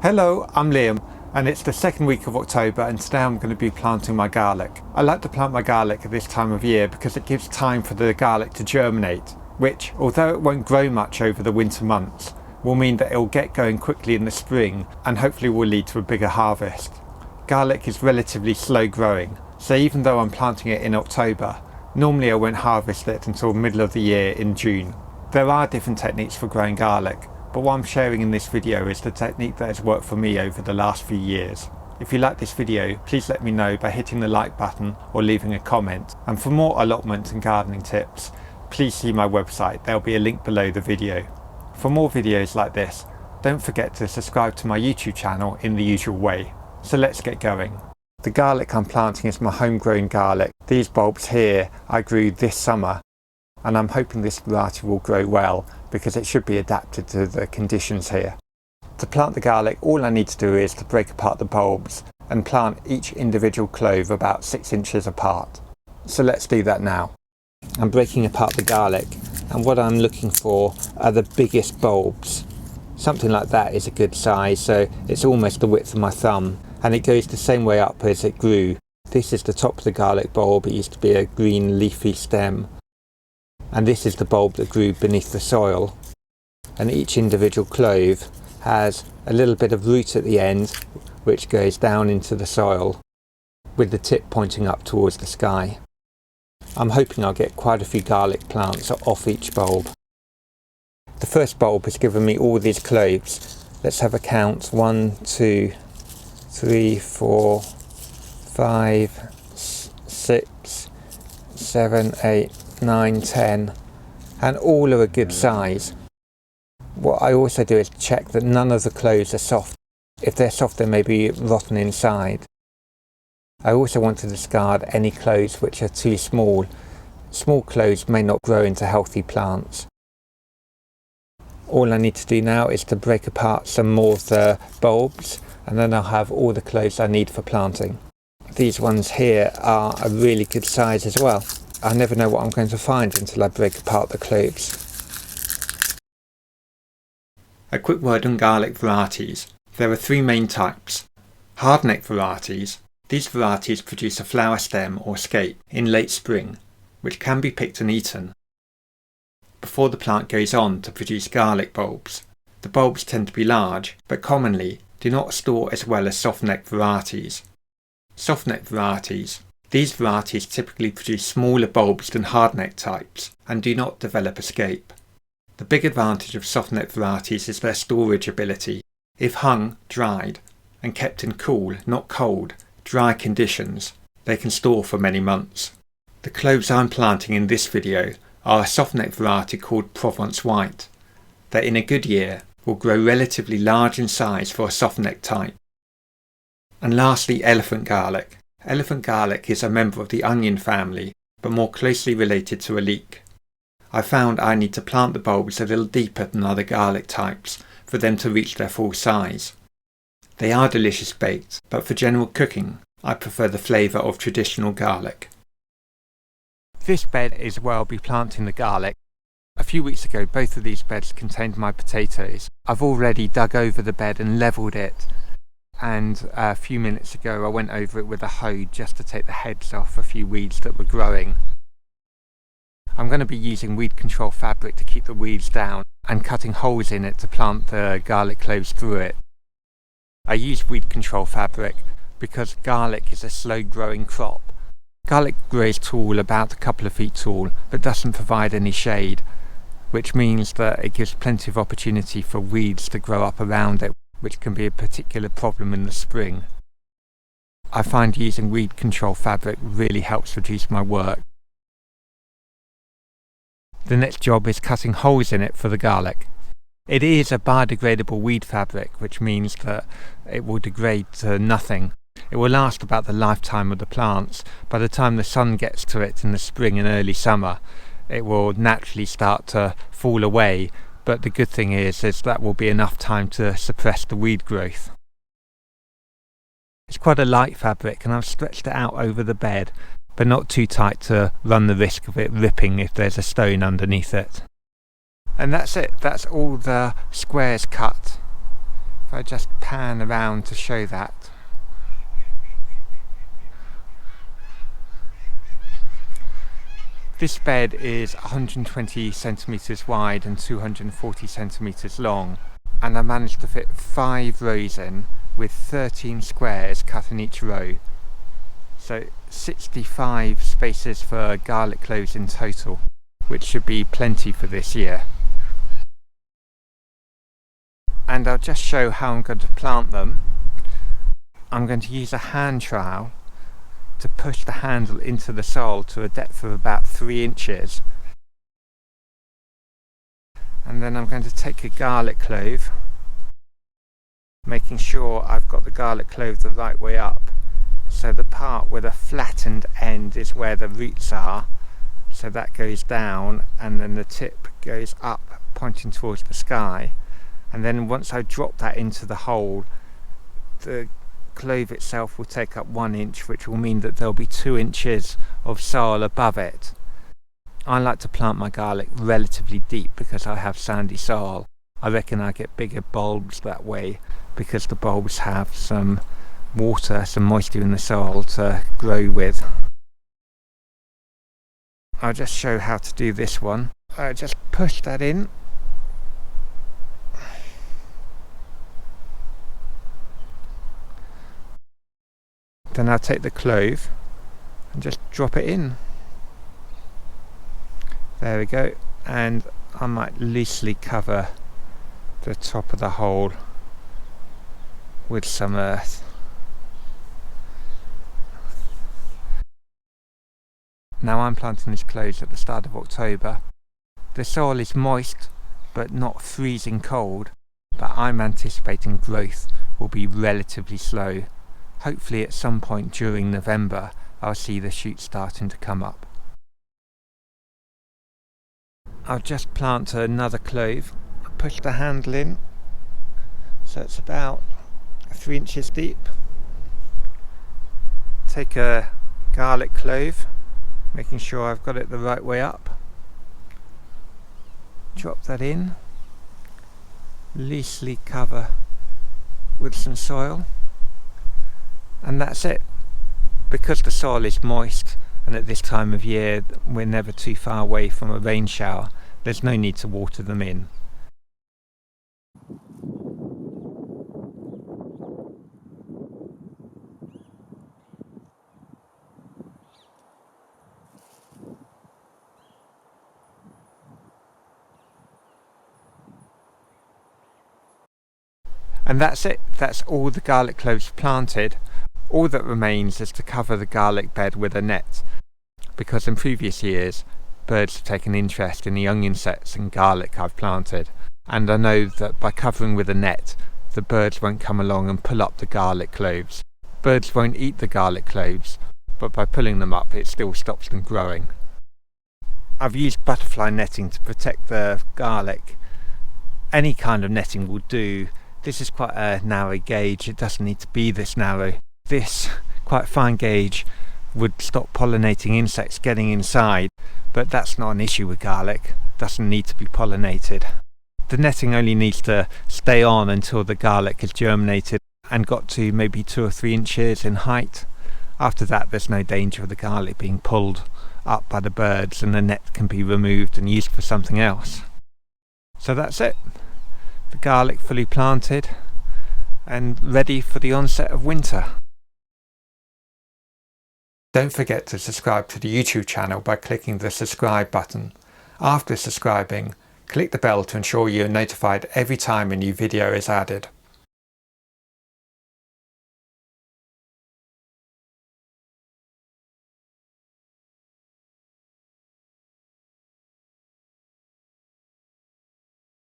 Hello, I'm Liam, and it's the second week of October, and today I'm going to be planting my garlic. I like to plant my garlic at this time of year because it gives time for the garlic to germinate, which, although it won't grow much over the winter months, will mean that it will get going quickly in the spring and hopefully will lead to a bigger harvest. Garlic is relatively slow growing, so even though I'm planting it in October, normally I won't harvest it until middle of the year in June. There are different techniques for growing garlic, but what I'm sharing in this video is the technique that has worked for me over the last few years. If you like this video, please let me know by hitting the like button or leaving a comment. And for more allotment and gardening tips, please see my website. There'll be a link below the video. For more videos like this, don't forget to subscribe to my YouTube channel in the usual way. So let's get going. The garlic I'm planting is my homegrown garlic. These bulbs here I grew this summer, and I'm hoping this variety will grow well because it should be adapted to the conditions here. To plant the garlic, all I need to do is to break apart the bulbs and plant each individual clove about 6 inches apart. So let's do that now. I'm breaking apart the garlic, and what I'm looking for are the biggest bulbs. Something like that is a good size, so it's almost the width of my thumb, and it goes the same way up as it grew. This is the top of the garlic bulb. It used to be a green leafy stem. And this is the bulb that grew beneath the soil, and each individual clove has a little bit of root at the end which goes down into the soil with the tip pointing up towards the sky. I'm hoping I'll get quite a few garlic plants off each bulb. The first bulb has given me all these cloves. Let's have a count. 1, 2, 3, 4, 5, 6, 7, 8, 9, 10, and all are a good size. What I also do is check that none of the cloves are soft. If they're soft, they may be rotten inside. I also want to discard any cloves which are too small. Small cloves may not grow into healthy plants. All I need to do now is to break apart some more of the bulbs, and then I'll have all the cloves I need for planting. These ones here are a really good size as well. I never know what I'm going to find until I break apart the cloves. A quick word on garlic varieties. There are 3 main types. Hardneck varieties. These varieties produce a flower stem or scape in late spring, which can be picked and eaten before the plant goes on to produce garlic bulbs. The bulbs tend to be large, but commonly do not store as well as softneck varieties. Softneck varieties. These varieties typically produce smaller bulbs than hardneck types and do not develop a scape. The big advantage of softneck varieties is their storage ability. If hung, dried, and kept in cool, not cold, dry conditions, they can store for many months. The cloves I'm planting in this video are a softneck variety called Provence White, that in a good year will grow relatively large in size for a softneck type. And lastly, elephant garlic. Elephant garlic is a member of the onion family, but more closely related to a leek. I found I need to plant the bulbs a little deeper than other garlic types for them to reach their full size. They are delicious baked, but for general cooking, I prefer the flavour of traditional garlic. This bed is where I'll be planting the garlic. A few weeks ago, both of these beds contained my potatoes. I've already dug over the bed and levelled it, and a few minutes ago I went over it with a hoe just to take the heads off a few weeds that were growing. I'm going to be using weed control fabric to keep the weeds down and cutting holes in it to plant the garlic cloves through it. I use weed control fabric because garlic is a slow growing crop. Garlic grows tall, about a couple of feet tall, but doesn't provide any shade, which means that it gives plenty of opportunity for weeds to grow up around it, which can be a particular problem in the spring. I find using weed control fabric really helps reduce my work. The next job is cutting holes in it for the garlic. It is a biodegradable weed fabric, which means that it will degrade to nothing. It will last about the lifetime of the plants. By the time the sun gets to it in the spring and early summer, it will naturally start to fall away. But the good thing is that will be enough time to suppress the weed growth. It's quite a light fabric, and I've stretched it out over the bed, but not too tight to run the risk of it ripping if there's a stone underneath it. And that's it. That's all the squares cut If I just pan around to show that. This bed is 120 centimetres wide and 240 centimetres long, and I managed to fit 5 rows in with 13 squares cut in each row. So 65 spaces for garlic cloves in total, which should be plenty for this year. And I'll just show how I'm going to plant them. I'm going to use a hand trowel to push the handle into the soil to a depth of about 3 inches. And then I'm going to take a garlic clove, making sure I've got the garlic clove the right way up. So the part where the flattened end is where the roots are, so that goes down, and then the tip goes up, pointing towards the sky. And then once I drop that into the hole, the clove itself will take up 1 inch, which will mean that there'll be 2 inches of soil above it. I like to plant my garlic relatively deep because I have sandy soil. I reckon I get bigger bulbs that way because the bulbs have some water, some moisture in the soil to grow with. I'll just show how to do this one. I just push that in. Then I'll take the clove and just drop it in. There we go. And I might loosely cover the top of the hole with some earth. Now I'm planting these cloves at the start of October. The soil is moist but not freezing cold, but I'm anticipating growth will be relatively slow. Hopefully at some point during November I'll see the shoots starting to come up. I'll just plant another clove, push the handle in, so it's about 3 inches deep. Take a garlic clove, making sure I've got it the right way up. Drop that in, loosely cover with some soil. And that's it. Because the soil is moist, and at this time of year we're never too far away from a rain shower, there's no need to water them in. And that's it. That's all the garlic cloves planted. All that remains is to cover the garlic bed with a net, because in previous years birds have taken interest in the young insects and garlic I've planted, and I know that by covering with a net the birds won't come along and pull up the garlic cloves. Birds won't eat the garlic cloves, but by pulling them up it still stops them growing. I've used butterfly netting to protect the garlic. Any kind of netting will do. This is quite a narrow gauge, it doesn't need to be this narrow. This quite fine gauge would stop pollinating insects getting inside, but that's not an issue with garlic. It doesn't need to be pollinated. The netting only needs to stay on until the garlic has germinated and got to maybe 2 or 3 inches in height. After that there's no danger of the garlic being pulled up by the birds, and the net can be removed and used for something else. So that's it. The garlic fully planted and ready for the onset of winter. Don't forget to subscribe to the YouTube channel by clicking the subscribe button. After subscribing, click the bell to ensure you are notified every time a new video is added.